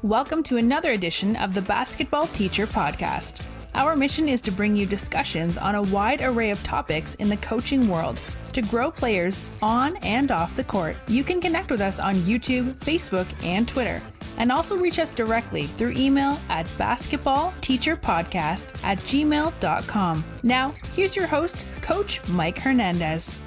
Welcome to another edition of the Basketball Teacher Podcast. Our mission is to bring you discussions on a wide array of topics in the coaching world to grow players on and off the court. You can connect with us on YouTube, Facebook, and Twitter, and also reach us directly through email at basketballteacherpodcast@gmail.com. Now, here's your host, Coach Mike Hernandez.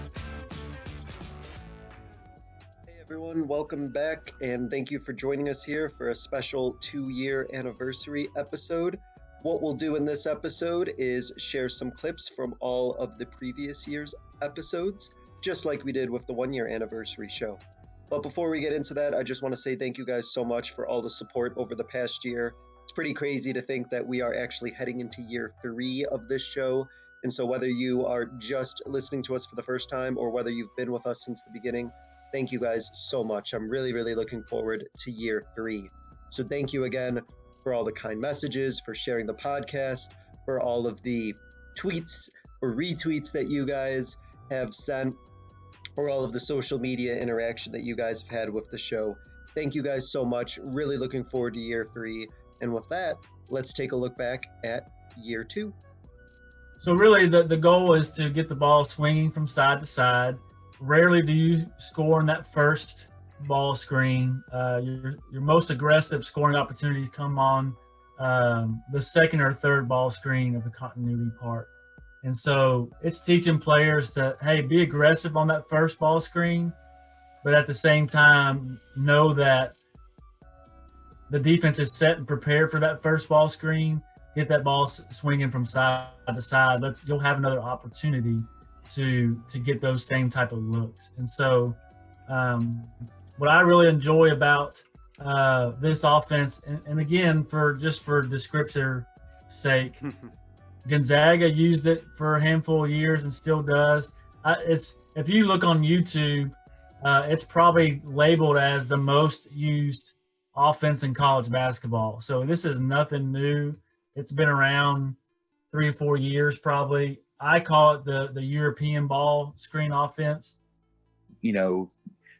Everyone, welcome back, and thank you for joining us here for a special 2-year anniversary episode. What we'll do in this episode is share some clips from all of the previous year's episodes, just like we did with the 1-year anniversary show. But before we get into that, I just want to say thank you guys so much for all the support over the past year. It's pretty crazy to think that we are actually heading into year 3 of this show. And so whether you are just listening to us for the first time or whether you've been with us since the beginning, thank you guys so much. I'm really looking forward to year 3. So thank you again for all the kind messages, for sharing the podcast, for all of the tweets or retweets that you guys have sent, or all of the social media interaction that you guys have had with the show. Thank you guys so much. Really looking forward to year 3. And with that, let's take a look back at year 2. So really the goal is to get the ball swinging from side to side. Rarely do you score in that first ball screen. Your most aggressive scoring opportunities come on the second or third ball screen of the continuity part. And so it's teaching players to, hey, be aggressive on that first ball screen, but at the same time, know that the defense is set and prepared for that first ball screen. Get that ball swinging from side to side. You'll have another opportunity to get those same type of looks. And so what I really enjoy about this offense, and again, for descriptor sake, Gonzaga used it for a handful of years and still does. If you look on YouTube, it's probably labeled as the most used offense in college basketball. So this is nothing new. It's been around 3 or 4 years probably. I call it the European ball screen offense. You know,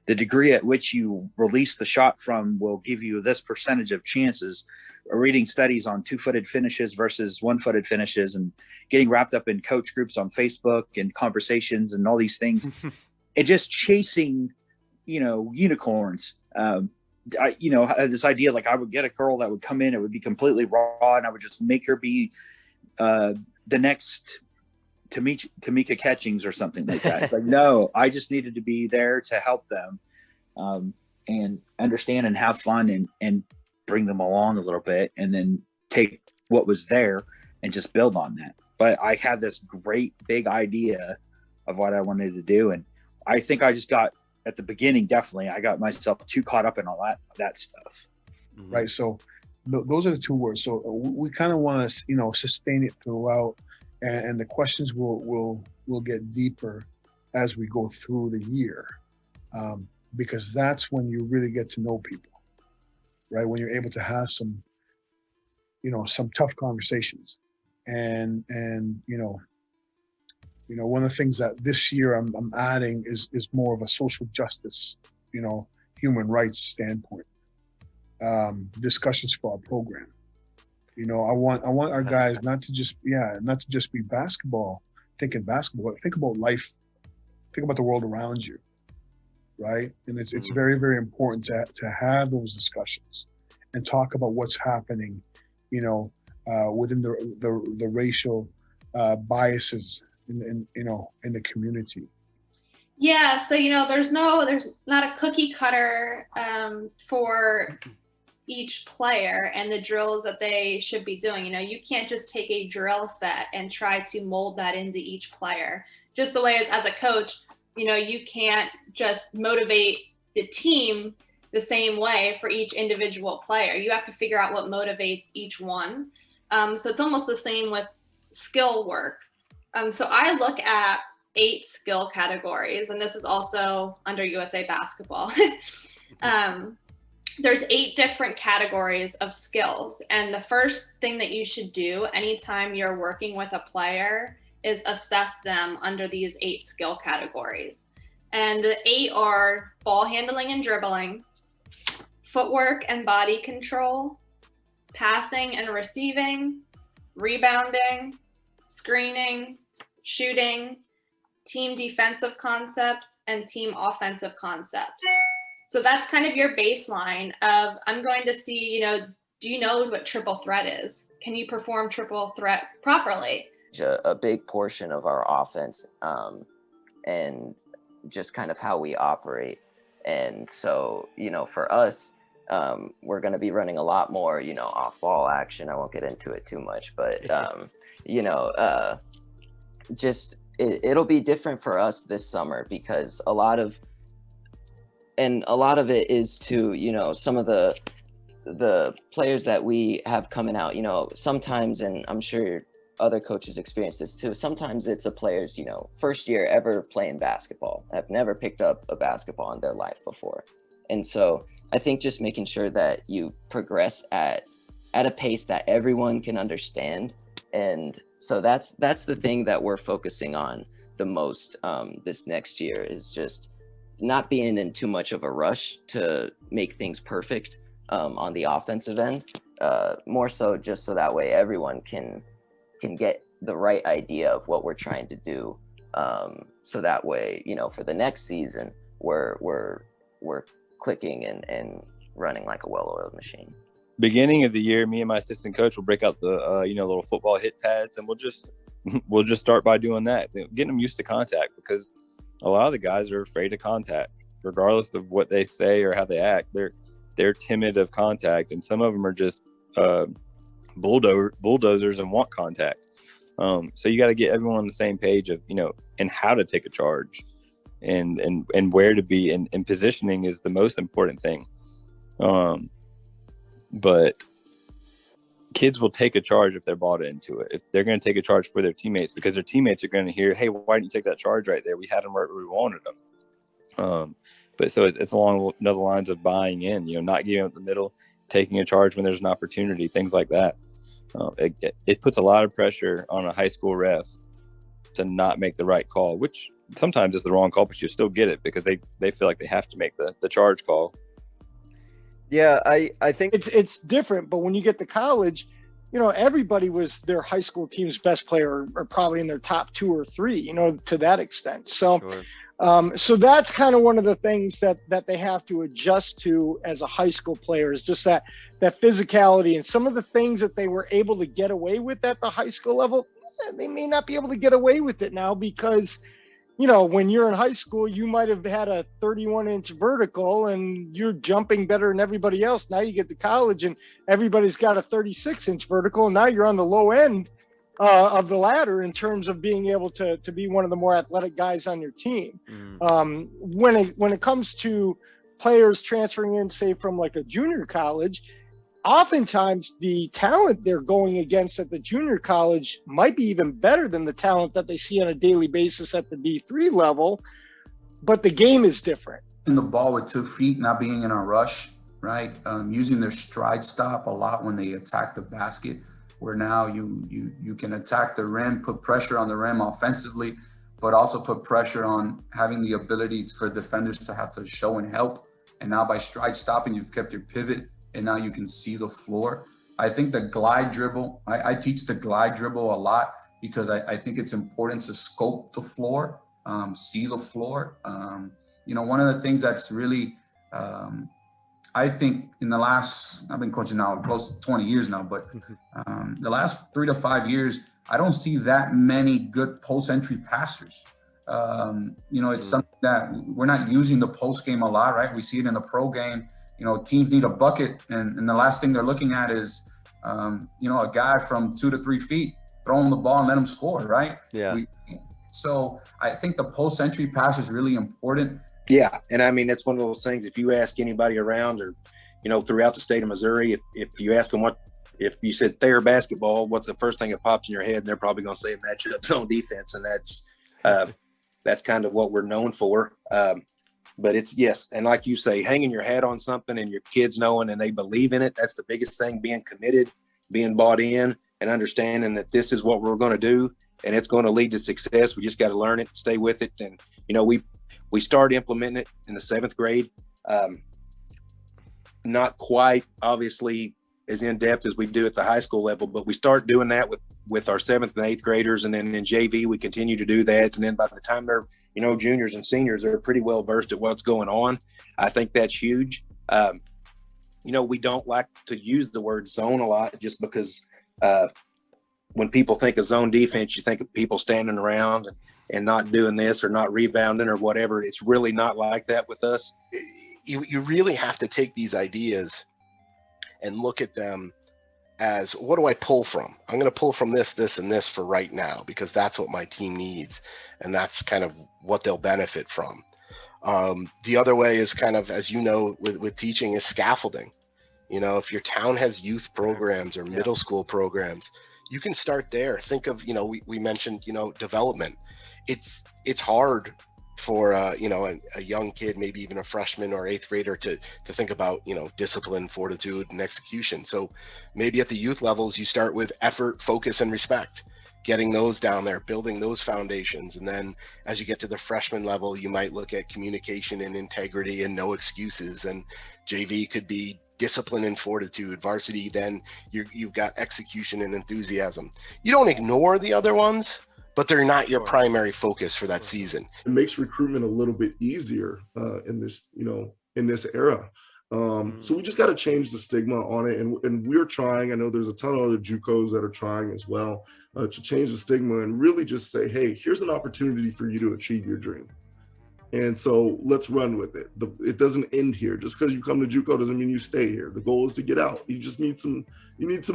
the degree at which you release the shot from will give you this percentage of chances. Reading studies on 2-footed finishes versus 1-footed finishes and getting wrapped up in coach groups on Facebook and conversations and all these things. And just chasing, unicorns. I had this idea, like I would get a girl that would come in, it would be completely raw, and I would just make her be the next Tamika Catchings or something like that. It's like, no, I just needed to be there to help them and understand and have fun and bring them along a little bit, and then take what was there and just build on that. But I had this great big idea of what I wanted to do. And I think I just got, at the beginning, definitely, I got myself too caught up in all that stuff. Right. So those are the 2 words. So we kind of want to, sustain it throughout. And the questions will get deeper as we go through the year, because that's when you really get to know people, right? When you're able to have some tough conversations, and one of the things that this year I'm adding is more of a social justice, human rights standpoint, discussions for our program. I want our guys not to just be basketball, thinking basketball, think about life, think about the world around you, right? And it's very, very important to have those discussions and talk about what's happening, within the racial biases in the community. Yeah, so there's not a cookie cutter for each player and the drills that they should be doing. You can't just take a drill set and try to mold that into each player. Just the way as a coach, you can't just motivate the team the same way for each individual player. You have to figure out what motivates each one. So it's almost the same with skill work. So I look at 8 skill categories, and this is also under USA Basketball. There's 8 different categories of skills. And the first thing that you should do anytime you're working with a player is assess them under these 8 skill categories. And the 8 are ball handling and dribbling, footwork and body control, passing and receiving, rebounding, screening, shooting, team defensive concepts, and team offensive concepts. So that's kind of your baseline of, I'm going to see, do you know what triple threat is? Can you perform triple threat properly? A big portion of our offense and just kind of how we operate. And so, for us, we're going to be running a lot more, off ball action. I won't get into it too much, but, it'll be different for us this summer because a lot of it is to, some of the players that we have coming out, sometimes, and I'm sure other coaches experience this too, sometimes it's a player's, first year ever playing basketball, have never picked up a basketball in their life before. And so I think just making sure that you progress at a pace that everyone can understand. And so that's the thing that we're focusing on the most this next year, is just not being in too much of a rush to make things perfect on the offensive end, more so just so that way everyone can get the right idea of what we're trying to do. So that way, for the next season, we're clicking and running like a well-oiled machine. Beginning of the year, me and my assistant coach will break out the little football hit pads, and we'll just start by doing that, getting them used to contact, because a lot of the guys are afraid of contact, regardless of what they say or how they act. They're timid of contact, and some of them are just bulldozers and want contact. So you got to get everyone on the same page of and how to take a charge, and where to be, and positioning is the most important thing. But kids will take a charge if they're bought into it. If they're going to take a charge for their teammates, because their teammates are going to hear, "Hey, why didn't you take that charge right there? We had them right where we wanted them." But so it's along the lines of buying in, not giving up the middle, taking a charge when there's an opportunity, things like that. It puts a lot of pressure on a high school ref to not make the right call, which sometimes is the wrong call, but you still get it because they feel like they have to make the charge call. Yeah, I think it's different, but when you get to college, everybody was their high school team's best player, or probably in their top 2 or 3, to that extent. So, sure. So that's kind of one of the things that they have to adjust to as a high school player, is just that physicality, and some of the things that they were able to get away with at the high school level, they may not be able to get away with it now, because when you're in high school, you might have had a 31-inch vertical and you're jumping better than everybody else. Now you get to college and everybody's got a 36-inch vertical, and now you're on the low end of the ladder in terms of being able to be one of the more athletic guys on your team. When it comes to players transferring in, say, from like a junior college, oftentimes the talent they're going against at the junior college might be even better than the talent that they see on a daily basis at the D3 level, but the game is different. In the ball with 2 feet, not being in a rush, right? Using their stride stop a lot when they attack the basket, where now you can attack the rim, put pressure on the rim offensively, but also put pressure on having the ability for defenders to have to show and help. And now by stride stopping, you've kept your pivot, and now you can see the floor. I think the glide dribble, I teach the glide dribble a lot, because I think it's important to scope the floor, see the floor. One of the things that's really, I think in the last, I've been coaching now close to 20 years now, but the last 3 to 5 years, I don't see that many good post entry passers. It's something that we're not using the post game a lot, right? We see it in the pro game. Teams need a bucket, and the last thing they're looking at is, a guy from 2 to 3 feet throwing the ball and let him score, right? Yeah. So I think the post entry pass is really important. Yeah, and I mean, it's one of those things. If you ask anybody around, or throughout the state of Missouri, if you ask them if you said Thayer basketball, what's the first thing that pops in your head? And they're probably going to say matchup zone defense, and that's kind of what we're known for. But it's, yes, and like you say, hanging your hat on something and your kids knowing and they believe in it, that's the biggest thing, being committed, being bought in, and understanding that this is what we're going to do and it's going to lead to success. We just got to learn it, stay with it. And, we started implementing it in the 7th grade. not quite obviously as in depth as we do at the high school level, but we start doing that with our 7th and 8th graders. And then in JV, we continue to do that. And then by the time they're, juniors and seniors, they're pretty well versed at what's going on. I think that's huge. We don't like to use the word zone a lot just because when people think of zone defense, you think of people standing around and not doing this or not rebounding or whatever. It's really not like that with us. You really have to take these ideas and look at them as, what do I pull from? I'm going to pull from this, this, and this for right now, because that's what my team needs. And that's kind of what they'll benefit from. The other way is kind of, as you know, with teaching, is scaffolding. If your town has youth programs or middle school programs, you can start there. Think of, we mentioned, development. It's hard for a young kid, maybe even a freshman or 8th grader, to think about discipline, fortitude, and execution. So maybe at the youth levels, you start with effort, focus, and respect, getting those down there, building those foundations. And then as you get to the freshman level, you might look at communication and integrity and no excuses. And JV could be discipline and fortitude. Varsity, then you've got execution and enthusiasm. You don't ignore the other ones, but they're not your primary focus for that season. It makes recruitment a little bit easier in this era. So we just got to change the stigma on it. And we're trying, I know there's a ton of other JUCOs that are trying as well, to change the stigma and really just say, hey, here's an opportunity for you to achieve your dream. And so let's run with it. It doesn't end here. Just because you come to JUCO doesn't mean you stay here. The goal is to get out. You just need some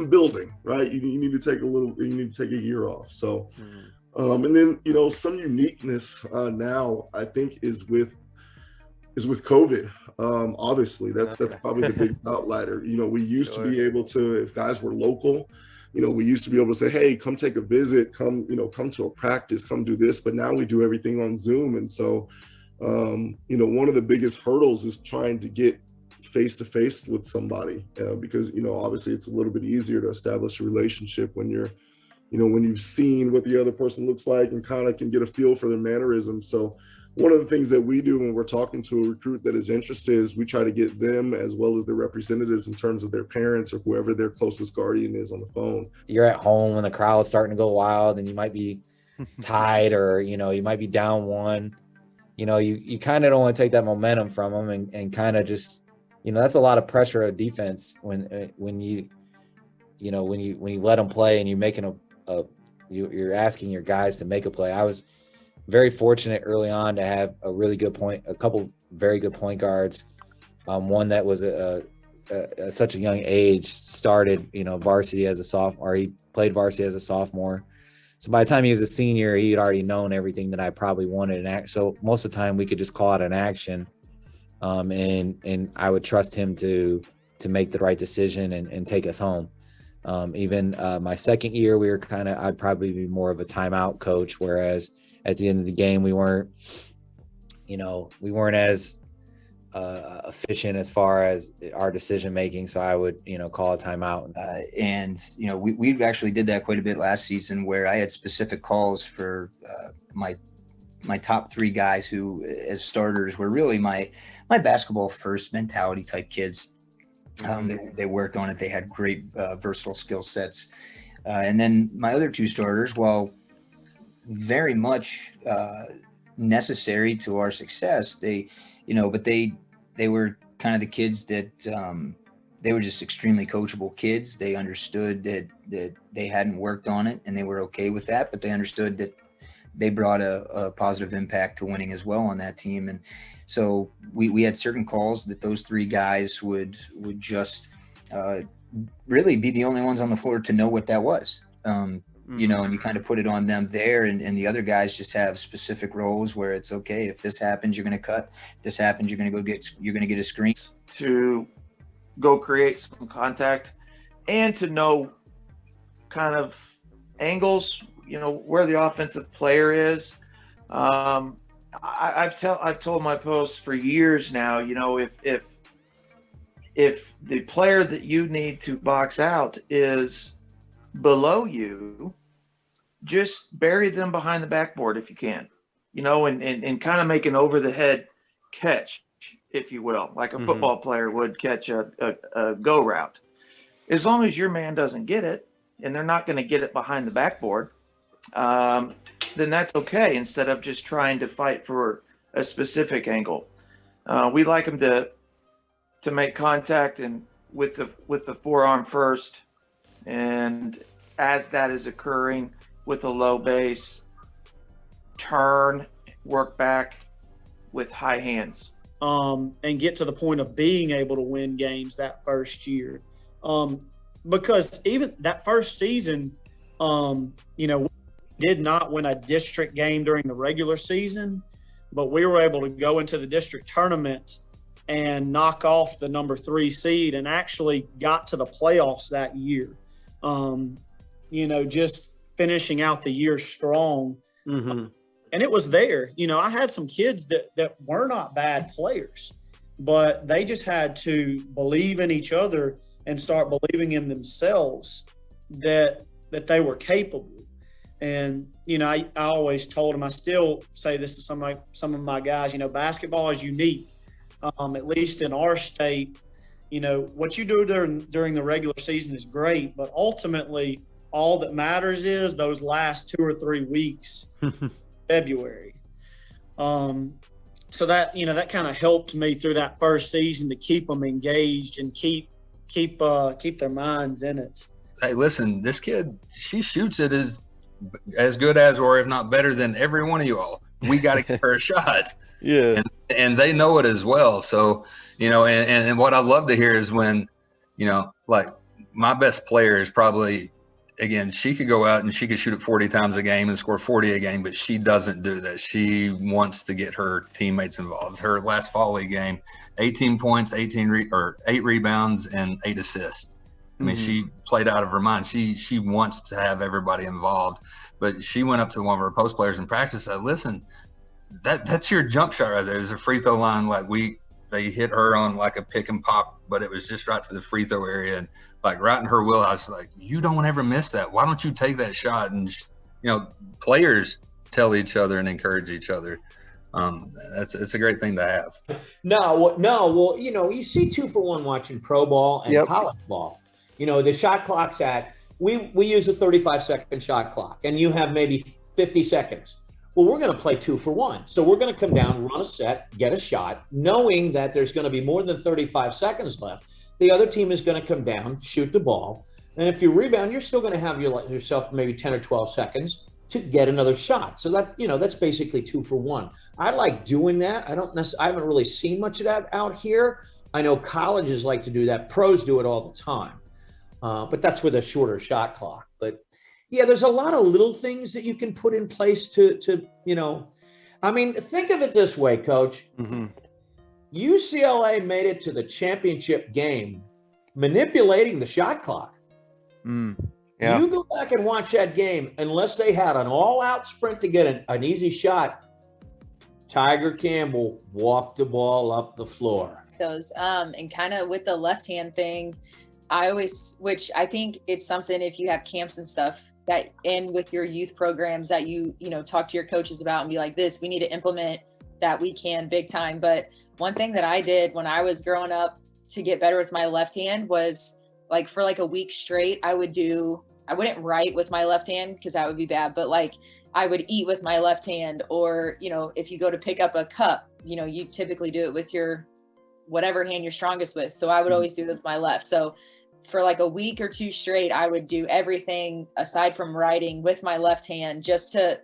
building, right? You need to take a year off. So, and then, some uniqueness now, I think, is with COVID. Obviously, that's probably the big outlier. We used to be able to, if guys were local, we used to be able to say, hey, come take a visit, come to a practice, come do this. But now we do everything on Zoom. And so, one of the biggest hurdles is trying to get face-to-face with somebody because, obviously it's a little bit easier to establish a relationship when you're, when you've seen what the other person looks like and kind of can get a feel for their mannerisms. So one of the things that we do when we're talking to a recruit that is interested is we try to get them as well as their representatives in terms of their parents or whoever their closest guardian is on the phone. You're at home when the crowd's starting to go wild and you might be tied or, you might be down one. You kind of don't want to take that momentum from them and kind of just, that's a lot of pressure of defense when you let them play and you're making you're asking your guys to make a play. I was very fortunate early on to have a couple very good point guards. One that was at such a young age started, varsity as a sophomore, or he played varsity as a sophomore. So by the time he was a senior, he had already known everything that I probably wanted. So most of the time we could just call out an action. And I would trust him to make the right decision and take us home. Even my second year, I'd probably be more of a timeout coach. Whereas at the end of the game, we weren't as efficient as far as our decision making. So I would, call a timeout. We actually did that quite a bit last season, where I had specific calls for my top 3 guys who, as starters, were really my basketball first mentality type kids. They worked on it. They had great versatile skill sets. And then my other 2 starters, while very much necessary to our success, but they were kind of the kids that they were just extremely coachable kids. They understood that they hadn't worked on it and they were okay with that, but they understood that they brought a positive impact to winning as well on that team. And so we had certain calls that those 3 guys would just really be the only ones on the floor to know what that was. And you kind of put it on them there, and the other guys just have specific roles where it's okay. If this happens, you're going to cut. If this happens, you're going to get a screen. To go create some contact and to know kind of angles, where the offensive player is. I've told my posts for years now, if the player that you need to box out is below you, just bury them behind the backboard if you can, and kind of make an over the head catch. if you will, like a Mhm. football player would catch a go route. As long as your man doesn't get it, and they're not going to get it behind the backboard, then that's okay, instead of just trying to fight for a specific angle. We like them to make contact and with the forearm first, and as that is occurring with a low base, turn, work back with high hands. And get to the point of being able to win games that first year. Because even that first season, we did not win a district game during the regular season, but we were able to go into the district tournament and knock off the number 3 seed and actually got to the playoffs that year. Just finishing out the year strong. Mm-hmm. And it was there. I had some kids that were not bad players, but they just had to believe in each other and start believing in themselves that they were capable. And, I always told them, I still say this to some of my guys, basketball is unique. At least in our state, what you do during the regular season is great, but ultimately all that matters is those last 2 or 3 weeks, February. So that, that kind of helped me through that first season to keep them engaged and keep their minds in it. Hey, listen, this kid, she shoots it as good as, or if not better than every one of you all. We got to give her a shot. Yeah. And they know it as well. So, and what I love to hear is when, like my best player is probably, again, she could go out and she could shoot it 40 times a game and score 40 a game, but she doesn't do that. She wants to get her teammates involved. Her last fall league game, 18 points, 8 rebounds, and 8 assists. I mean, she played out of her mind. She wants to have everybody involved. But she went up to one of her post players in practice and said, listen, that's your jump shot right there. There's a free throw line. Like they hit her on like a pick and pop, but it was just right to the free throw area. And like right in her wheelhouse, like, you don't ever miss that. Why don't you take that shot? And, players tell each other and encourage each other. It's a great thing to have. No. Well, you see 2 for 1 watching pro ball and college ball. The shot clock's we use a 35-second shot clock, and you have maybe 50 seconds. Well, we're going to play 2 for 1. So we're going to come down, run a set, get a shot, knowing that there's going to be more than 35 seconds left. The other team is going to come down, shoot the ball. And if you rebound, you're still going to have yourself maybe 10 or 12 seconds to get another shot. So that's basically 2 for 1. I like doing that. I haven't really seen much of that out here. I know colleges like to do that. Pros do it all the time. But that's with a shorter shot clock. But yeah, there's a lot of little things that you can put in place to I mean, think of it this way, Coach. Mm-hmm. UCLA made it to the championship game manipulating the shot clock. Yeah. You go back and watch that game, unless they had an all-out sprint to get an easy shot, Tiger Campbell walked the ball up the floor. Those and kind of with the left hand thing, which I think it's something, if you have camps and stuff that in with your youth programs that you talk to your coaches about and be like, we need to implement that we can big time. But one thing that I did when I was growing up to get better with my left hand was like for like a week straight, I wouldn't write with my left hand because that would be bad, but like I would eat with my left hand, or, if you go to pick up a cup, you typically do it with your whatever hand you're strongest with. So I would always do it with my left. So for like a week or 2 straight, I would do everything aside from writing with my left hand just to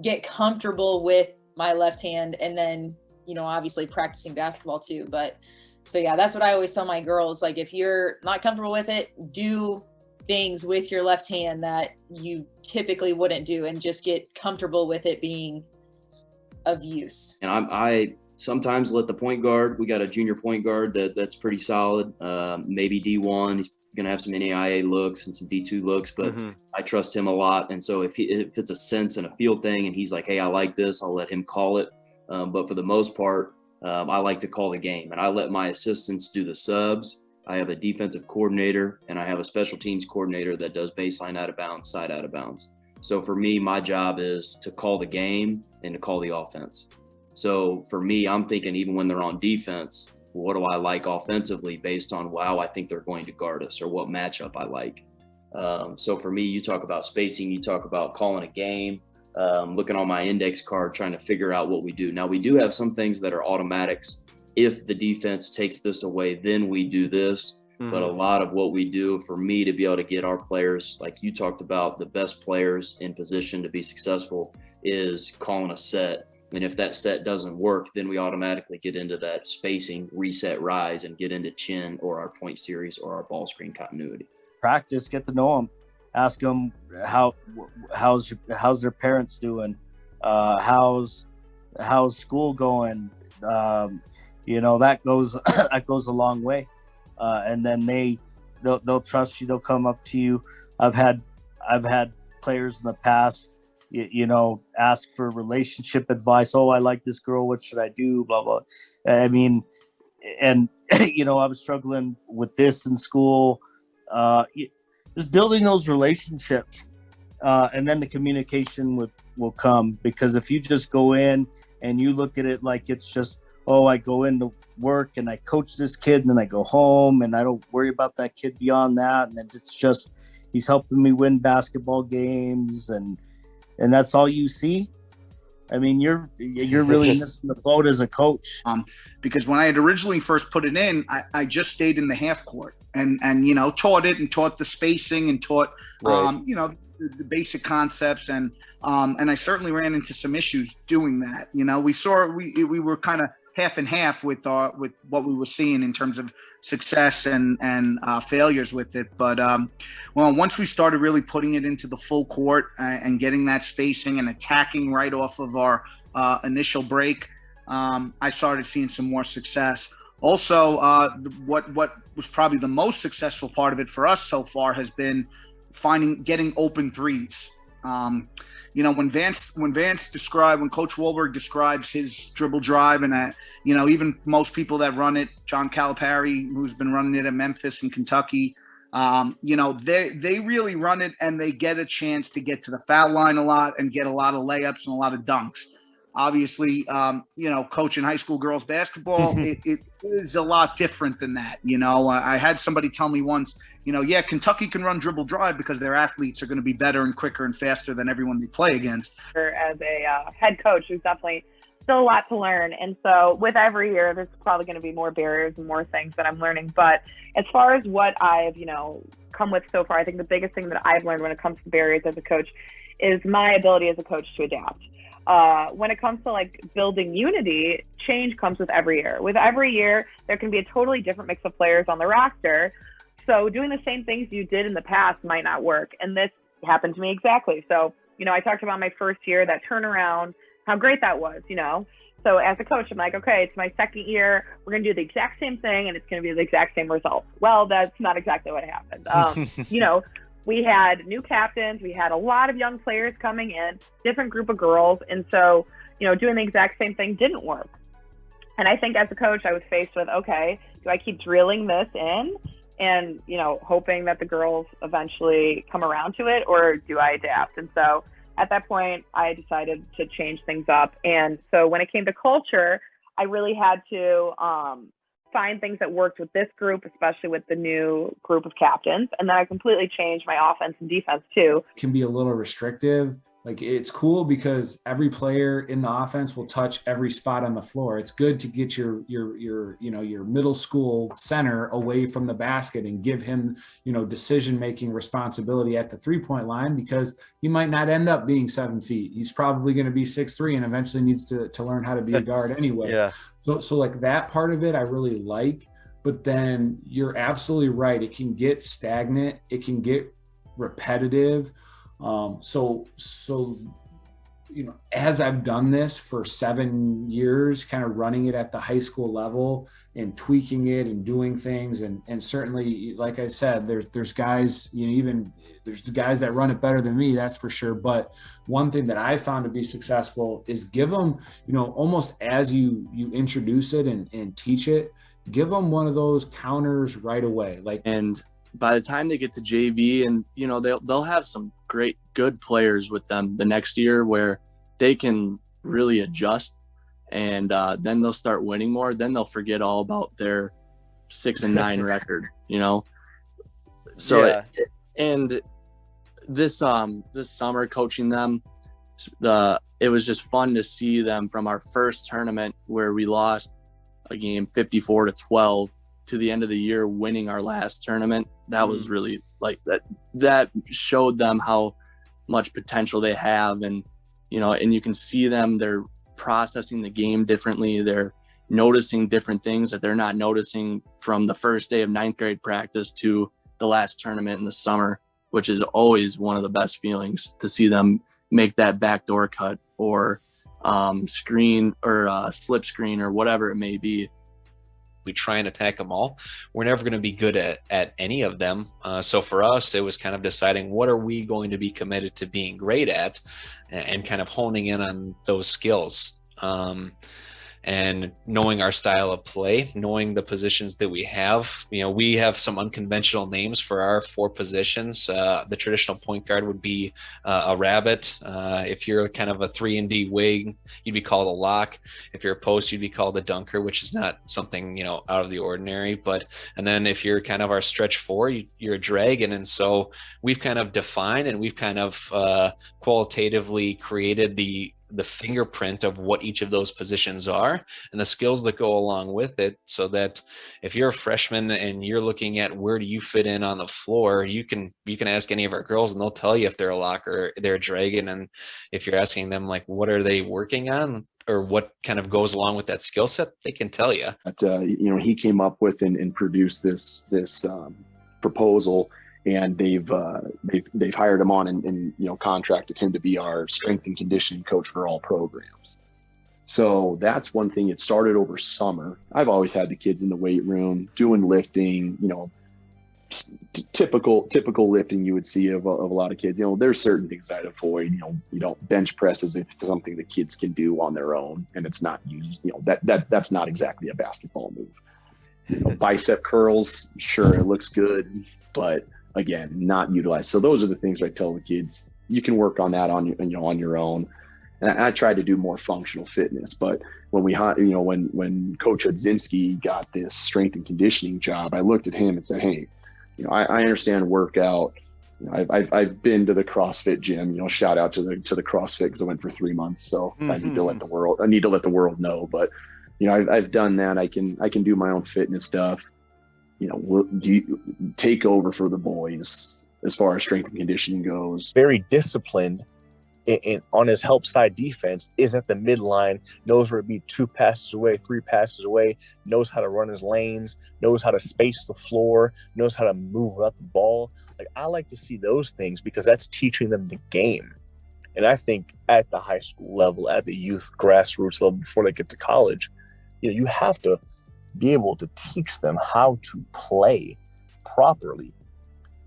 get comfortable with my left hand. And then, obviously practicing basketball too. But so yeah, that's what I always tell my girls. Like, if you're not comfortable with it, do things with your left hand that you typically wouldn't do and just get comfortable with it being of use. And I sometimes let the point guard, we got a junior point guard that's pretty solid, maybe D1. He's going to have some NAIA looks and some D2 looks, but I trust him a lot. And so if it's a sense and a feel thing and he's like, hey, I like this, I'll let him call it. But for the most part, I like to call the game, and I let my assistants do the subs. I have a defensive coordinator and I have a special teams coordinator that does baseline out of bounds, side out of bounds. So for me, my job is to call the game and to call the offense. So for me, I'm thinking even when they're on defense, what do I like offensively based on how I think they're going to guard us or what matchup I like. So for me, you talk about spacing, you talk about calling a game, looking on my index card, trying to figure out what we do. Now we do have some things that are automatics. If the defense takes this away, then we do this. But a lot of what we do, for me to be able to get our players, like you talked about, the best players in position to be successful, is calling a set. And if that set doesn't work, then we automatically get into that spacing, reset, rise, and get into chin or our point series or our ball screen continuity. Practice, get to know them, ask them how's their parents doing, how's school going. That goes a long way. And then they'll trust you. They'll come up to you. I've had players in the past, ask for relationship advice. Oh, I like this girl. What should I do? Blah, blah. I mean, and, I was struggling with this in school, just building those relationships. And then the communication will come, because if you just go in and you look at it like it's just, oh, I go into work and I coach this kid and then I go home and I don't worry about that kid beyond that. And then it's just, he's helping me win basketball games and that's all you see. I mean, you're really missing the boat as a coach. Because when I had originally first put it in, I just stayed in the half court and taught it and taught the spacing and taught, the basic concepts. And I certainly ran into some issues doing that. We were kind of half and half with what we were seeing in terms of success and failures with it. But once we started really putting it into the full court and getting that spacing and attacking right off of our initial break, I started seeing some more success. Also, what was probably the most successful part of it for us so far has been getting open threes. When Coach Wahlberg describes his dribble drive, and even most people that run it, John Calipari, who's been running it at Memphis and Kentucky, they really run it and they get a chance to get to the foul line a lot and get a lot of layups and a lot of dunks. Obviously, coaching high school girls basketball, it is a lot different than that. I had somebody tell me once, Kentucky can run dribble drive because their athletes are going to be better and quicker and faster than everyone they play against. As a head coach, there's definitely still a lot to learn. And so with every year, there's probably going to be more barriers and more things that I'm learning. But as far as what I've, come with so far, I think the biggest thing that I've learned when it comes to barriers as a coach is my ability as a coach to adapt. When it comes to building unity, change comes with every year. With every year, there can be a totally different mix of players on the roster. So doing the same things you did in the past might not work. And this happened to me exactly. So, I talked about my first year, that turnaround, how great that was, So as a coach, I'm like, okay, it's my second year. We're going to do the exact same thing and it's going to be the exact same result. Well, that's not exactly what happened. We had new captains. We had a lot of young players coming in, different group of girls. And so, doing the exact same thing didn't work. And I think as a coach, I was faced with, okay, do I keep drilling this in and, hoping that the girls eventually come around to it, or do I adapt? And so at that point, I decided to change things up. And so when it came to culture, I really had to find things that worked with this group, especially with the new group of captains. And then I completely changed my offense and defense too. Can be a little restrictive. It's cool because every player in the offense will touch every spot on the floor. It's good to get your middle school center away from the basket and give him, decision-making responsibility at the 3-point line, because he might not end up being 7 feet. He's probably going to be 6'3" and eventually needs to learn how to be a guard anyway. Yeah. So that part of it I really like, but then you're absolutely right. It can get stagnant. It can get repetitive. As I've done this for 7 years, kind of running it at the high school level and tweaking it and doing things. And certainly, like I said, there's guys, there's the guys that run it better than me, that's for sure. But one thing that I found to be successful is give them, almost as you introduce it and teach it, give them one of those counters right away. And by the time they get to JV, and they'll have some good players with them the next year where they can really adjust and then they'll start winning more. Then they'll forget all about their 6-9 record, you know? So, Yeah. and this summer coaching them, it was just fun to see them from our first tournament where we lost a game 54-12 to the end of the year winning our last tournament. That was really like that showed them how much potential they have. And, you know, and you can see them, they're processing the game differently. They're noticing different things that they're not noticing from the first day of 9th grade practice to the last tournament in the summer, which is always one of the best feelings to see them make that backdoor cut or screen or slip screen or whatever it may be. We try and attack them all. We're never going to be good at any of them. So for us, it was kind of deciding what are we going to be committed to being great at and kind of honing in on those skills. And knowing our style of play, knowing the positions that we have. You know, we have some unconventional names for our 4 positions. The traditional point guard would be a rabbit. If you're kind of a 3-and-D wing, you'd be called a lock. If you're a post, you'd be called a dunker, which is not something, you know, out of the ordinary. And then if you're kind of our stretch 4, you're a dragon. And so we've kind of defined and we've kind of qualitatively created the fingerprint of what each of those positions are and the skills that go along with it, so that if you're a freshman and you're looking at where do you fit in on the floor, you can ask any of our girls and they'll tell you if they're a lock or they're a dragon. And if you're asking them like what are they working on or what kind of goes along with that skill set, they can tell you. You know, he came up with and produced this proposal, and they've hired him on and you know, contracted him to be our strength and conditioning coach for all programs. So that's one thing. It started over summer. I've always had the kids in the weight room doing lifting, you know, typical lifting you would see of a lot of kids. You know, there's certain things that I'd avoid. You know, bench press is something the kids can do on their own, and it's not used. You know, that's not exactly a basketball move. You know, bicep curls, sure, it looks good, but again, not utilized. So those are the things I tell the kids. You can work on that on your own. And I tried to do more functional fitness, but when Coach Hudzinski got this strength and conditioning job, I looked at him and said, hey, you know, I understand workout. You know, I've been to the CrossFit gym. You know, shout out to the CrossFit because I went for 3 months. So I need to let the world know. But you know, I've done that. I can do my own fitness stuff. You know, do you take over for the boys as far as strength and conditioning goes? Very disciplined on his help side defense, is at the midline, knows where to be 2 passes away, 3 passes away, knows how to run his lanes, knows how to space the floor, knows how to move up the ball. Like, I like to see those things because that's teaching them the game. And I think at the high school level, at the youth grassroots level, before they get to college, you know, you have to be able to teach them how to play properly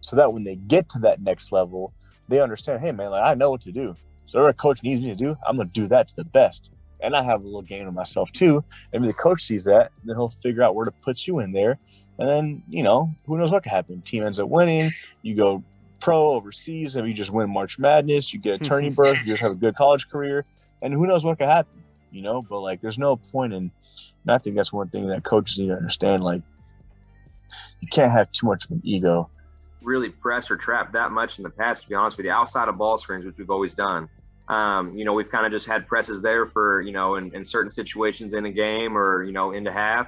so that when they get to that next level, they understand, hey man, like, I know what to do. So whatever a coach needs me to do, I'm going to do that to the best. And I have a little game of myself too. Maybe the coach sees that, and then he'll figure out where to put you in there. And then, you know, who knows what could happen. Team ends up winning. You go pro overseas. Maybe you just win March Madness. You get a tourney berth. You just have a good college career. And who knows what could happen, you know? But, like, there's no point in – and I think that's one thing that coaches need to understand. Like, you can't have too much of an ego. Really pressed or trapped that much in the past, to be honest with you, outside of ball screens, which we've always done. You know, we've kind of just had presses there for, you know, in certain situations in a game or, you know, into half.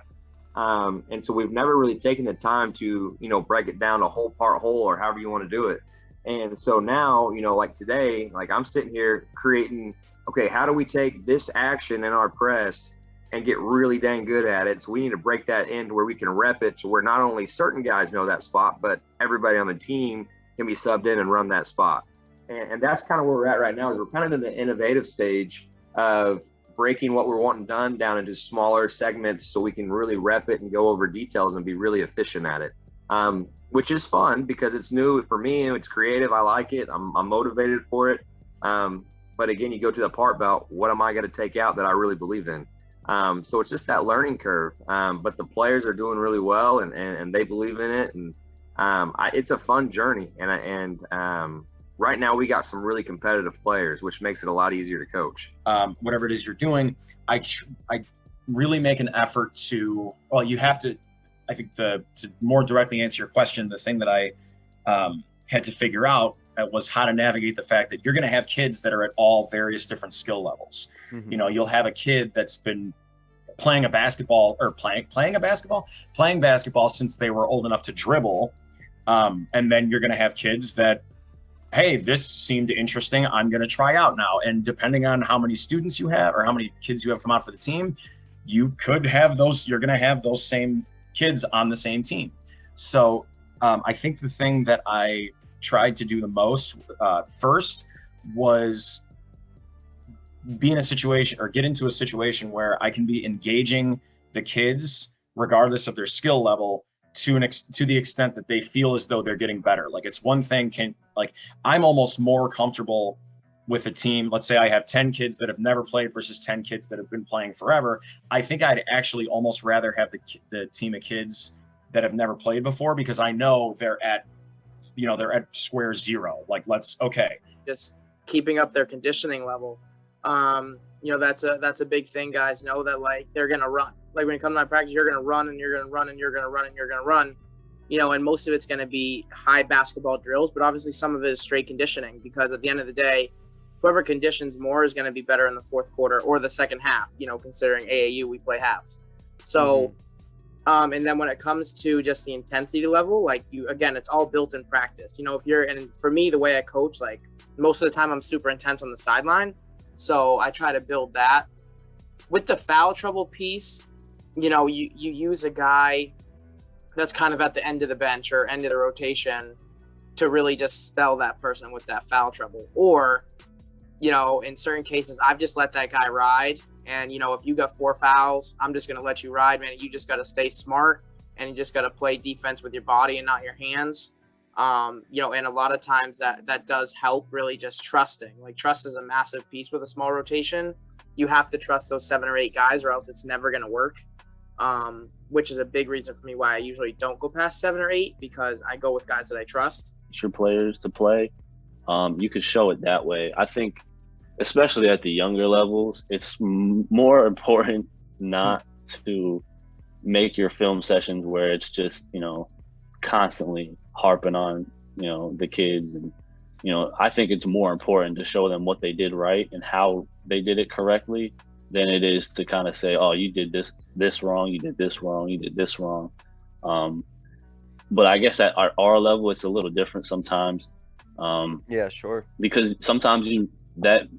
And so we've never really taken the time to, you know, break it down to whole part whole or however you want to do it. And so now, you know, like today, like I'm sitting here creating, okay, how do we take this action in our press and get really dang good at it? So we need to break that into where we can rep it to where not only certain guys know that spot, but everybody on the team can be subbed in and run that spot. And that's kind of where we're at right now, is we're kind of in the innovative stage of breaking what we're wanting done down into smaller segments so we can really rep it and go over details and be really efficient at it, which is fun because it's new for me and it's creative. I like it. I'm motivated for it. But again, you go to the part about what am I going to take out that I really believe in? So it's just that learning curve. But the players are doing really well and they believe in it. And it's a fun journey. And right now we got some really competitive players, which makes it a lot easier to coach. Whatever it is you're doing, I really make an effort to, well, you have to, I think to more directly answer your question, the thing that I had to figure out was how to navigate the fact that you're going to have kids that are at all various different skill levels. Mhm. You know, you'll have a kid that's been playing basketball since they were old enough to dribble. And then you're going to have kids that, hey, this seemed interesting, I'm going to try out now. And depending on how many students you have or how many kids you have come out for the team, you could have those, you're going to have those same kids on the same team. So I think the thing that I tried to do the most first was be in a situation or get into a situation where I can be engaging the kids regardless of their skill level to the extent that they feel as though they're getting better. Like, it's one thing, I'm almost more comfortable with a team. Let's say I have 10 kids that have never played versus 10 kids that have been playing forever. I think I'd actually almost rather have the team of kids that have never played before, because I know they're at square zero. Like, just keeping up their conditioning level. That's a big thing. Guys know that, like, they're gonna run. Like, when you come to my practice, you're gonna run and you're gonna run and you're gonna run and you're gonna run. And most of it's gonna be high basketball drills, but obviously some of it is straight conditioning, because at the end of the day, whoever conditions more is gonna be better in the fourth quarter or the second half. Considering AAU, we play halves. So, and then when it comes to just the intensity level, it's all built in practice. And for me, the way I coach, like, most of the time I'm super intense on the sideline. So I try to build that. With the foul trouble piece, you use a guy that's kind of at the end of the bench or end of the rotation to really just spell that person with that foul trouble. Or, in certain cases, I've just let that guy ride. And, if you got 4 fouls, I'm just going to let you ride, man. You just got to stay smart, and you just got to play defense with your body and not your hands. And a lot of times that does help, really just trusting. Like, trust is a massive piece with a small rotation. You have to trust those 7 or 8 guys, or else it's never going to work, which is a big reason for me why I usually don't go past 7 or 8, because I go with guys that I trust. Your players to play, you could show it that way. I think, especially at the younger levels, it's more important not to make your film sessions where it's just, constantly harping on, the kids. And, I think it's more important to show them what they did right and how they did it correctly than it is to kind of say, oh, you did this wrong, you did this wrong, you did this wrong. But I guess at our level, it's a little different sometimes. Yeah, sure. Because sometimes that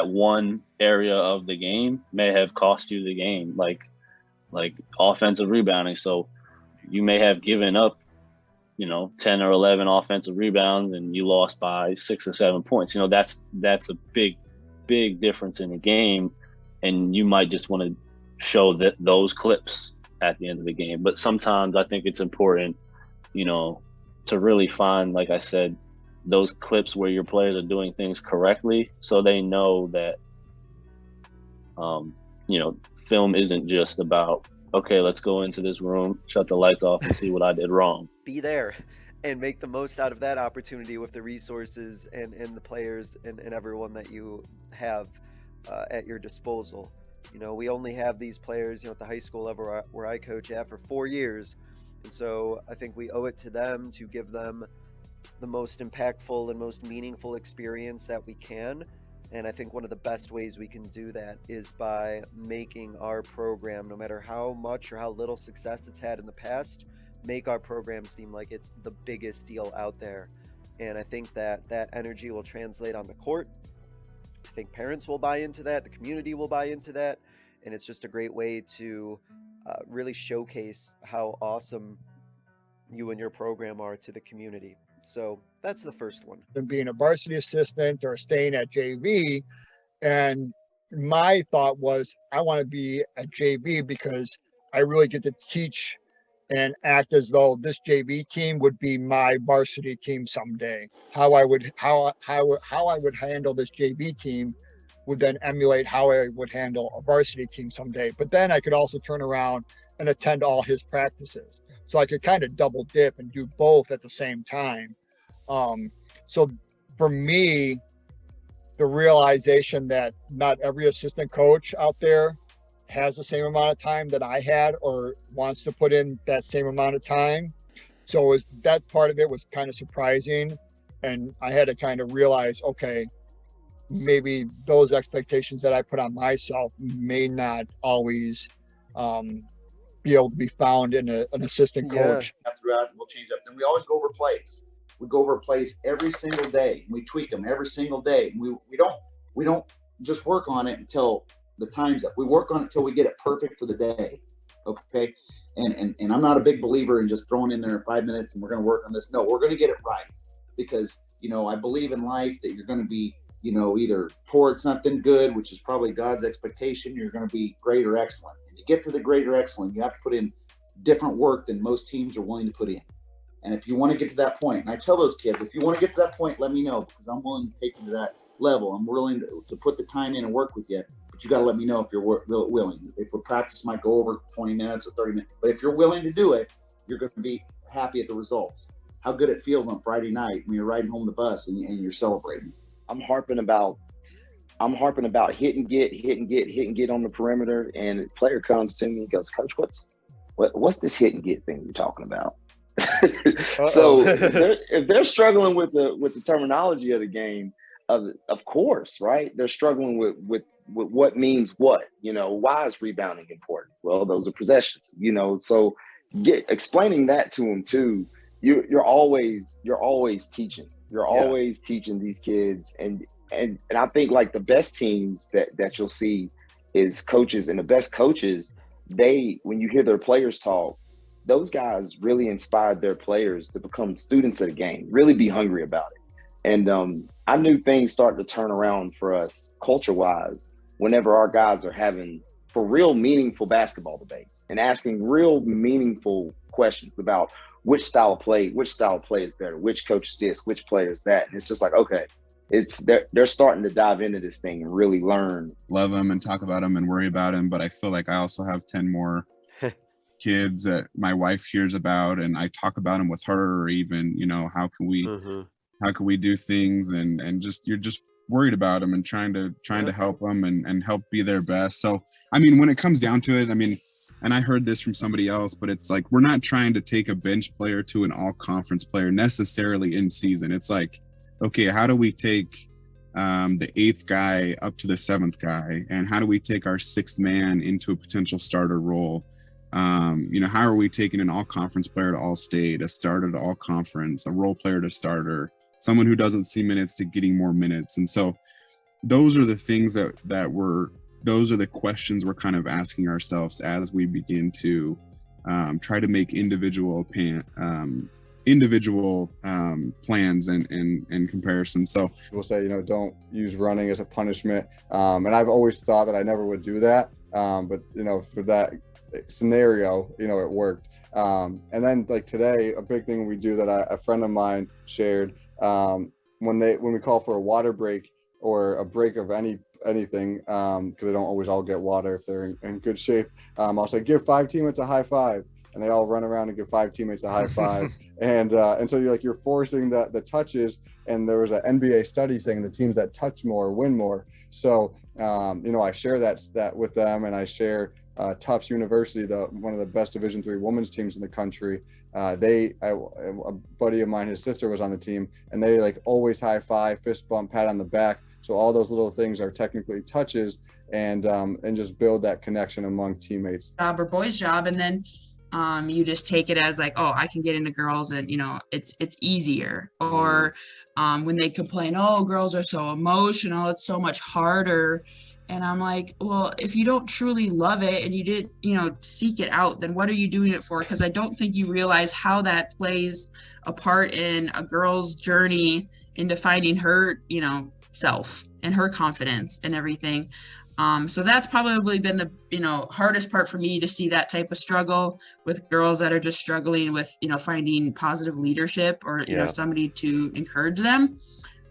one area of the game may have cost you the game, like offensive rebounding. So you may have given up, 10 or 11 offensive rebounds and you lost by 6 or 7 points. That's a big difference in the game. And you might just want to show those clips at the end of the game. But sometimes I think it's important, to really find, like I said, those clips where your players are doing things correctly, so they know that, film isn't just about, okay, let's go into this room, shut the lights off, and see what I did wrong. Be there and make the most out of that opportunity with the resources and the players and everyone that you have at your disposal. We only have these players, at the high school level where I coach at for 4 years. And so I think we owe it to them to give them the most impactful and most meaningful experience that we can. And I think one of the best ways we can do that is by making our program, no matter how much or how little success it's had in the past, make our program seem like it's the biggest deal out there. And I think that energy will translate on the court. I think parents will buy into that, the community will buy into that, and it's just a great way to really showcase how awesome you and your program are to the community. So that's the first one. Than being a varsity assistant or staying at JV. And my thought was, I want to be at JV because I really get to teach and act as though this JV team would be my varsity team someday. How I would handle this JV team would then emulate how I would handle a varsity team someday. But then I could also turn around and attend all his practices. So I could kind of double dip and do both at the same time. So for me, the realization that not every assistant coach out there has the same amount of time that I had or wants to put in that same amount of time. So that part of it was kind of surprising. And I had to kind of realize, okay, maybe those expectations that I put on myself may not always be able to be found in an assistant coach. Throughout, we'll change up. And we always go over plays. We go over plays every single day. We tweak them every single day. We don't just work on it until the time's up. We work on it until we get it perfect for the day. Okay. And I'm not a big believer in just throwing in there 5 minutes and we're going to work on this. No, we're going to get it right because, I believe in life that you're going to be, either toward something good, which is probably God's expectation. You're going to be great or excellent. And to get to the great or excellent, you have to put in different work than most teams are willing to put in. And if you want to get to that point, and I tell those kids, if you want to get to that point, let me know because I'm willing to take you to that level. I'm willing to put the time in and work with you, but you got to let me know if you're willing. If the practice might go over 20 minutes or 30 minutes, but if you're willing to do it, you're going to be happy at the results. How good it feels on Friday night when you're riding home the bus and you're celebrating. I'm harping about hit and get on the perimeter, and the player comes to me and goes, "Coach, what's this hit and get thing you're talking about?" So if they're struggling with the terminology of the game, of course, right? They're struggling with what means what. Why is rebounding important? Well, those are possessions. So explaining that to them too. You're always teaching. You're always teaching these kids, and I think like the best teams that you'll see is coaches, and the best coaches, when you hear their players talk, those guys really inspired their players to become students of the game, really be hungry about it. And I knew things started to turn around for us culture-wise whenever our guys are having for real meaningful basketball debates and asking real meaningful questions about which style of play is better, which coach is this, which player is that. And it's just like, okay, they're starting to dive into this thing and really learn. Love them and talk about them and worry about them. But I feel like I also have 10 more kids that my wife hears about, and I talk about them with her, or even, how can we do things, and just, you're just worried about them and trying to help them and help be their best. So, when it comes down to it, and I heard this from somebody else, but it's like, we're not trying to take a bench player to an all conference player necessarily in season. It's like, okay, how do we take the 8th guy up to the 7th guy? And how do we take our 6th man into a potential starter role? How are we taking an all conference player to all state, a starter to all conference, a role player to starter, someone who doesn't see minutes to getting more minutes? And so those are the things those are the questions we're kind of asking ourselves as we begin to try to make individual plans and comparisons. So we'll say, don't use running as a punishment. And I've always thought that I never would do that. But for that scenario, it worked. And then like today, a big thing we do that a friend of mine shared, when we call for a water break or a break of anything, because they don't always all get water if they're in good shape. I'll say, give 5 teammates a high five, and they all run around and give 5 teammates a high five. And so you're forcing the touches. And there was an NBA study saying the teams that touch more win more. So I share that with them, and I share Tufts University, one of the best Division III women's teams in the country. A buddy of mine, his sister was on the team, and they always high five, fist bump, pat on the back. So all those little things are technically touches, and just build that connection among teammates. Job or boys' job, and then you just take it as like, oh, I can get into girls, and it's easier. Or when they complain, oh, girls are so emotional, it's so much harder. And I'm like, well, if you don't truly love it and you didn't, seek it out, then what are you doing it for? Because I don't think you realize how that plays a part in a girl's journey into finding her, self and her confidence and everything. So that's probably been the, hardest part for me, to see that type of struggle with girls that are just struggling with, finding positive leadership or, somebody to encourage them.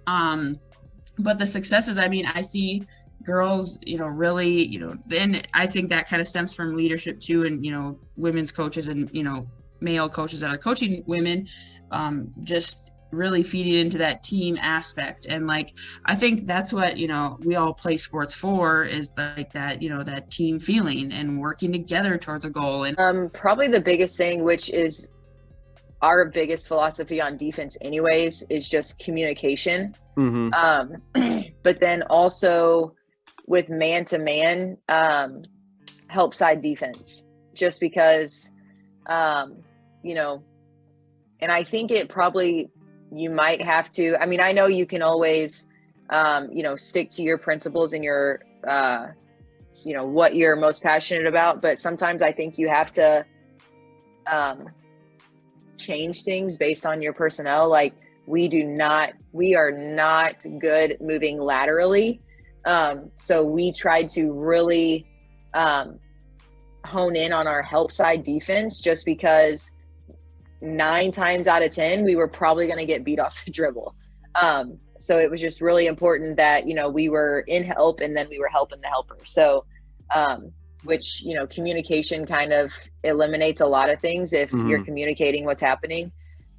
But the successes, I see girls, really, then I think that kind of stems from leadership too. And, women's coaches and, male coaches that are coaching women, just really feeding into that team aspect. And like, I think that's what, you know, we all play sports for, is like that, you know, that team feeling and working together towards a goal. And probably the biggest thing, which is our biggest philosophy on defense anyways, is just communication. But then also with man-to-man, help side defense, just because, you know, and I think it probably, you might have to, I mean, I know you can always, you know, stick to your principles and your, you know, what you're most passionate about, but sometimes I think you have to change things based on your personnel. Like we are not good moving laterally. So we tried to really hone in on our help side defense, just because 9 times out of 10 we were probably going to get beat off the dribble. So it was just really important that, you know, we were in help and then we were helping the helper. So which, you know, communication kind of eliminates a lot of things if you're communicating what's happening.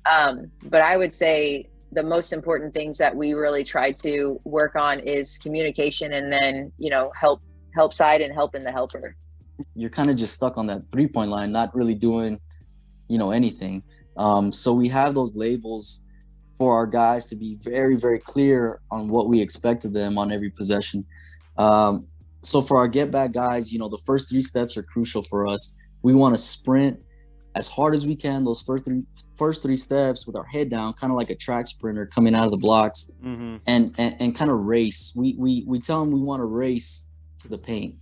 But I would say the most important things that we really try to work on is communication, and then, you know, help side and helping the helper. You're kind of just stuck on that 3-point line, not really doing, you know, anything. So we have those labels for our guys to be very, very clear on what we expect of them on every possession. So for our get back guys, you know, the first 3 steps are crucial for us. We want to sprint as hard as we can, those first three steps with our head down, kind of like a track sprinter coming out of the blocks, and kind of race. We tell them we want to race to the paint.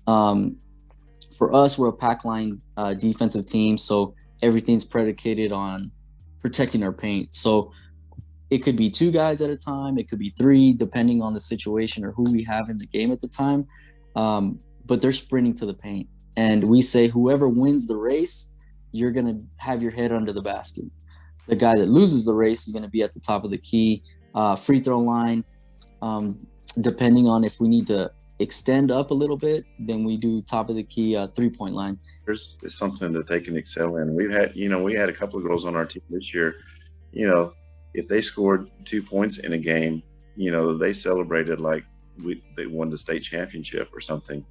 For us, we're a pack line defensive team, so everything's predicated on protecting our paint. So it could be 2 guys at a time, it could be 3, depending on the situation or who we have in the game at the time. But they're sprinting to the paint, and we say whoever wins the race, you're going to have your head under the basket. The guy that loses the race is going to be at the top of the key, free throw line. Depending on if we need to extend up a little bit, then we do top of the key 3-point line. It's something that they can excel in. We had a couple of girls on our team this year. You know, if they scored 2 points in a game, you know, they celebrated like they won the state championship or something.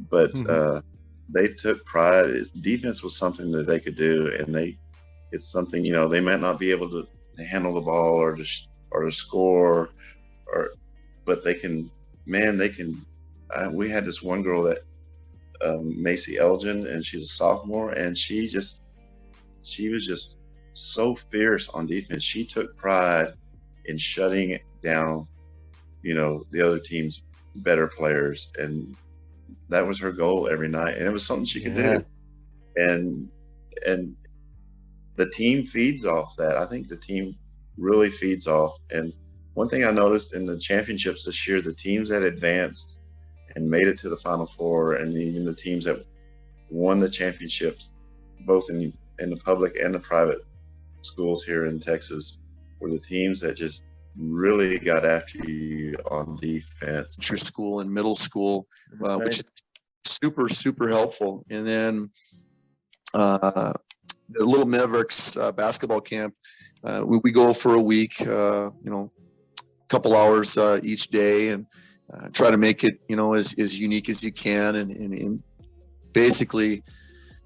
But they took pride. Defense was something that they could do, and it's something, you know, they might not be able to handle the ball or to score, but they can. Man, they can. We had this one girl that Macy Elgin, and she's a sophomore, and she was just so fierce on defense. She took pride in shutting down, you know, the other team's better players, and that was her goal every night, and it was something she could do. And the team feeds off that. I think the team really feeds off. And one thing I noticed in the championships this year, the teams that advanced and made it to the Final Four, and even the teams that won the championships, both in the public and the private schools here in Texas, were the teams that just really got after you on defense. School and middle school, which is super, super helpful. And then the Little Mavericks basketball camp, we go for a week, you know, couple hours each day, and try to make it, you know, as unique as you can, and basically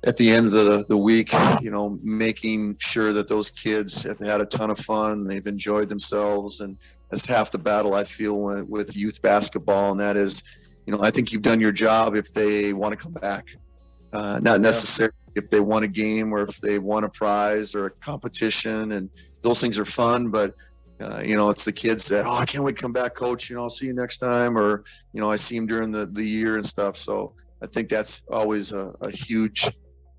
at the end of the week, you know, making sure that those kids have had a ton of fun, they've enjoyed themselves. And that's half the battle, I feel, with youth basketball, and that is, you know, I think you've done your job if they want to come back, not necessarily if they won a game or if they won a prize or a competition, and those things are fun, but you know, it's the kids that, I can't wait to come back, coach, you know, I'll see you next time, or, you know, I see him during the year and stuff. So I think that's always a huge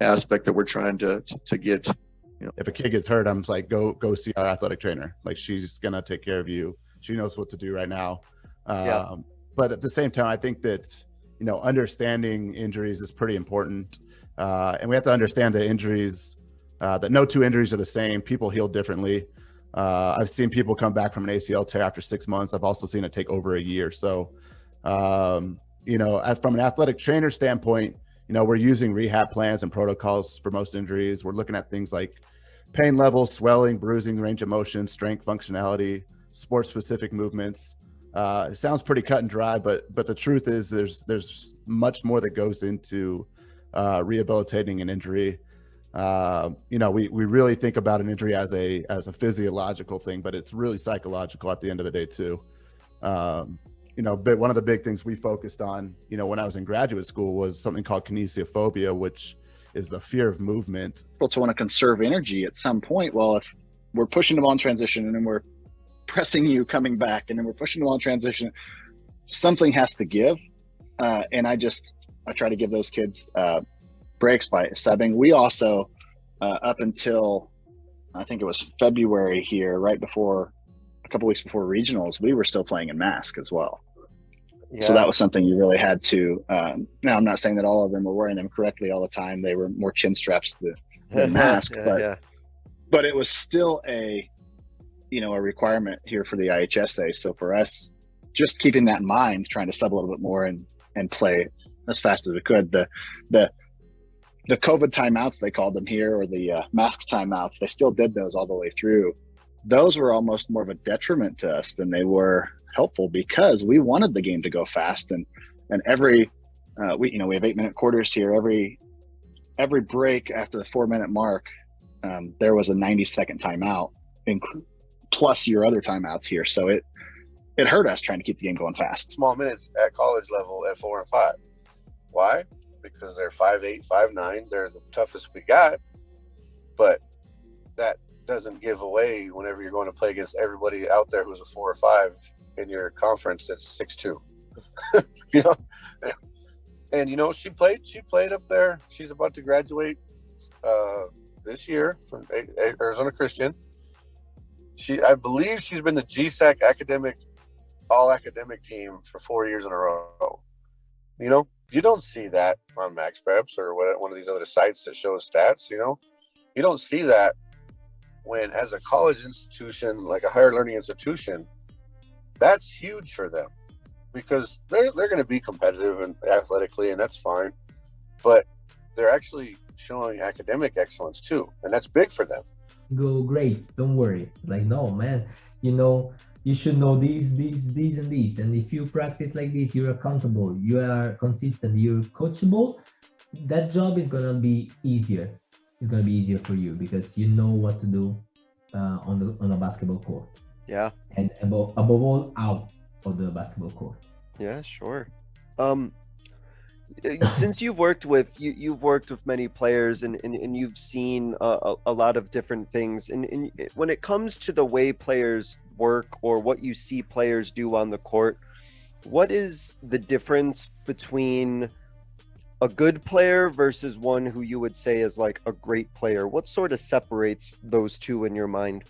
aspect that we're trying to get. You know, if a kid gets hurt, I'm like, go see our athletic trainer. Like, she's gonna take care of you. She knows what to do right now. But at the same time, I think that, you know, understanding injuries is pretty important, and we have to understand that injuries, that no 2 injuries are the same. People heal differently. I've seen people come back from an ACL tear after 6 months. I've also seen it take over a year. So, you know, from an athletic trainer standpoint, you know, we're using rehab plans and protocols for most injuries. We're looking at things like pain level, swelling, bruising, range of motion, strength, functionality, sport specific movements. It sounds pretty cut and dry, but the truth is there's much more that goes into rehabilitating an injury. You know, we really think about an injury as a physiological thing, but it's really psychological at the end of the day too. You know, but one of the big things we focused on, you know, when I was in graduate school was something called kinesiophobia, which is the fear of movement. People to want to conserve energy at some point. Well, if we're pushing the ball in transition and then we're pressing you coming back and then we're pushing the ball in transition, something has to give. And I try to give those kids breaks by subbing. We also, up until I think it was February here, right before, a couple weeks before regionals, we were still playing in mask as well. Yeah. So that was something you really had to, now I'm not saying that all of them were wearing them correctly all the time. They were more chin straps than mask, but it was still a requirement here for the IHSA. So for us, just keeping that in mind, trying to sub a little bit more and play as fast as we could. The COVID timeouts, they called them here, or the mask timeouts, they still did those all the way through. Those were almost more of a detriment to us than they were helpful, because we wanted the game to go fast. And every, we have 8-minute quarters here. Every break after the 4-minute mark, there was a 90-second timeout, plus your other timeouts here. So it hurt us trying to keep the game going fast. Small minutes at college level at 4 and 5. Why? Because they're 5'8", 5'9". They're the toughest we got, but that doesn't give away whenever you're going to play against everybody out there who's a 4 or 5 in your conference that's 6'2". You know, and you know, she played up there. She's about to graduate this year from Arizona Christian. I believe she's been the GSAC all academic team for 4 years in a row. You know, you don't see that on Max Preps or one of these other sites that shows stats. You know, you don't see that when, as a college institution, like a higher learning institution, that's huge for them, because they're going to be competitive and athletically, and that's fine. But they're actually showing academic excellence too, and that's big for them. Go great, don't worry. Like, no, man, you know, you should know these, and these. And if you practice like this, you're accountable, you are consistent, you're coachable, that job is going to be easier. It's going to be easier for you because you know what to do on a basketball court. Yeah. And above all, out of the basketball court. Yeah, sure. Since you've worked with many players and you've seen a lot of different things, and when it comes to the way players work or what you see players do on the court, what is the difference between a good player versus one who you would say is like a great player? What sort of separates those two in your mind?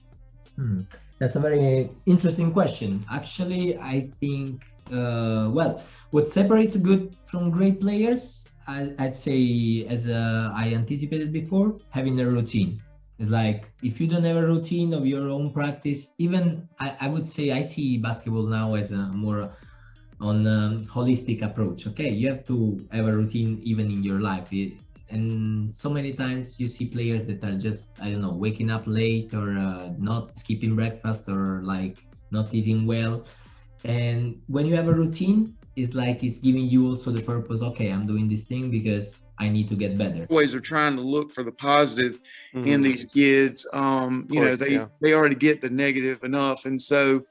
That's a very interesting question. Actually, I think, what separates good from great players, I'd say, as I anticipated before, having a routine. It's like, if you don't have a routine of your own practice, even I would say I see basketball now as a more on a holistic approach. Okay, you have to have a routine even in your life. And so many times you see players that are just, I don't know, waking up late or not skipping breakfast or like not eating well. And when you have a routine, it's like it's giving you also the purpose, okay, I'm doing this thing because I need to get better. Always are trying to look for the positive in these kids. They already get the negative enough. And so,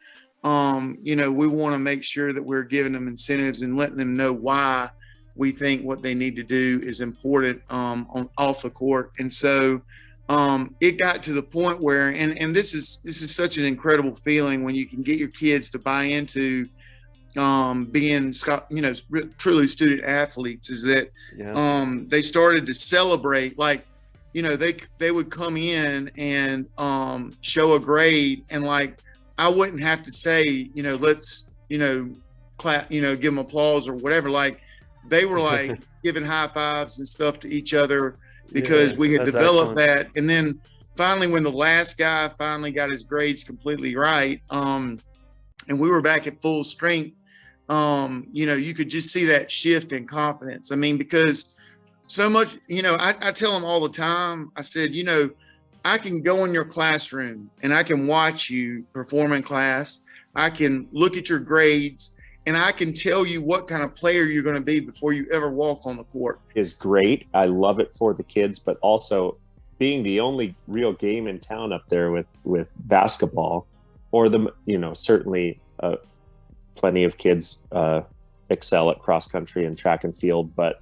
we want to make sure that we're giving them incentives and letting them know why we think what they need to do is important off the court. And so it got to the point where, and this is such an incredible feeling when you can get your kids to buy into being, truly student athletes, is that they started to celebrate, like, they would come in and show a grade, and like, I wouldn't have to say, let's, clap, give them applause or whatever. Like, they were like giving high fives and stuff to each other because we had developed that. And then finally, when the last guy finally got his grades completely right, and we were back at full strength, you could just see that shift in confidence. I mean, because so much, I tell them all the time, I said, I can go in your classroom and I can watch you perform in class. I can look at your grades, and I can tell you what kind of player you're going to be before you ever walk on the court. Is great. I love it for the kids, but also being the only real game in town up there with basketball, or certainly plenty of kids excel at cross country and track and field, but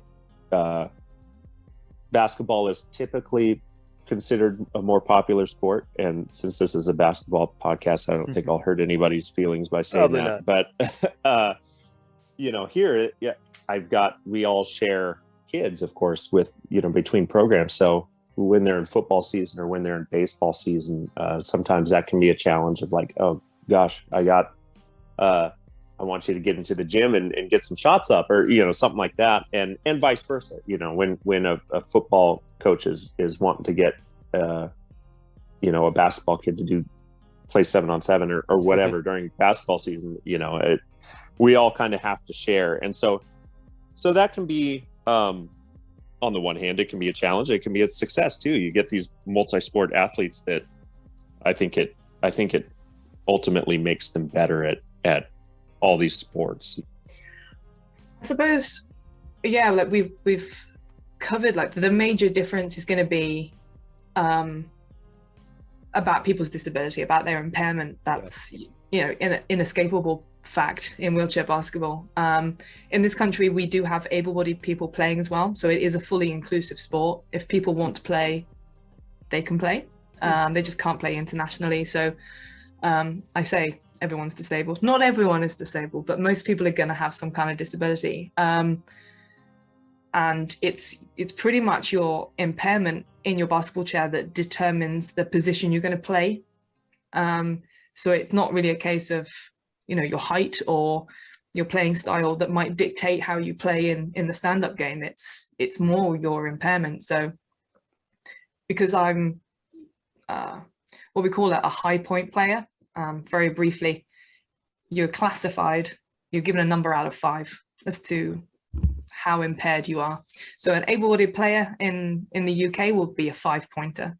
basketball is typically considered a more popular sport. And since this is a basketball podcast, I don't think I'll hurt anybody's feelings by saying Probably that. not. But here, we all share kids, of course, with between programs. So when they're in football season or when they're in baseball season, sometimes that can be a challenge of like, oh gosh, I want you to get into the gym and get some shots up, or something like that, and vice versa. When a football coach is wanting to get a basketball kid to play 7-on-7 or whatever during basketball season, we all kind of have to share, and so that can be on the one hand, it can be a challenge. It can be a success too. You get these multi-sport athletes that I think it ultimately makes them better at all these sports. I suppose, yeah, like we've covered, like the major difference is going to be about people's disability, about their impairment. That's inescapable fact in wheelchair basketball. In this country, we do have able-bodied people playing as well, so it is a fully inclusive sport. If people want to play, they can play. They just can't play internationally. So I say everyone's disabled. Not everyone is disabled, but most people are going to have some kind of disability. And it's pretty much your impairment in your basketball chair that determines the position you're going to play. So it's not really a case of, your height or your playing style that might dictate how you play in the stand-up game. It's more your impairment. So because I'm what we call a high point player, very briefly, you're classified, you're given a number out of 5 as to how impaired you are. So an able-bodied player in the UK will be a 5-pointer.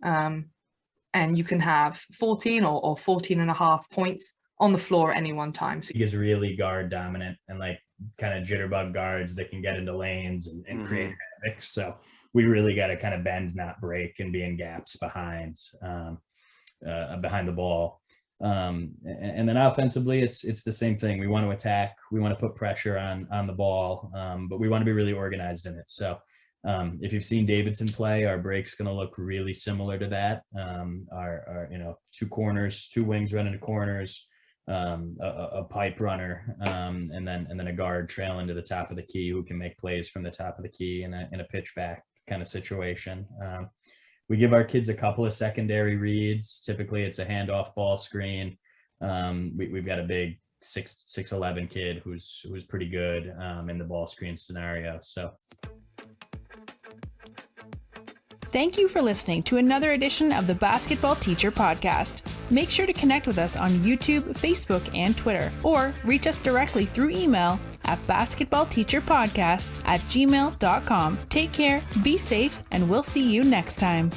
And you can have 14 or 14 and a half points on the floor at any one time. So he is really guard dominant and like kind of jitterbug guards that can get into lanes and create havoc. So we really got to kind of bend, not break, and be in gaps behind the ball. And then offensively, it's the same thing. We want to attack, we want to put pressure on the ball, but we want to be really organized in it. So if you've seen Davidson play, our break's going to look really similar to that. Our 2 corners, 2 wings running to corners, a pipe runner, and then a guard trailing to the top of the key who can make plays from the top of the key in a pitch back kind of situation. We give our kids a couple of secondary reads. Typically it's a handoff ball screen. We've got a big 6'11" kid who's pretty good in the ball screen scenario. So thank you for listening to another edition of the Basketball Teacher Podcast. Make sure to connect with us on YouTube, Facebook, and Twitter, or reach us directly through email at basketballteacherpodcast@gmail.com. Take care, be safe, and we'll see you next time.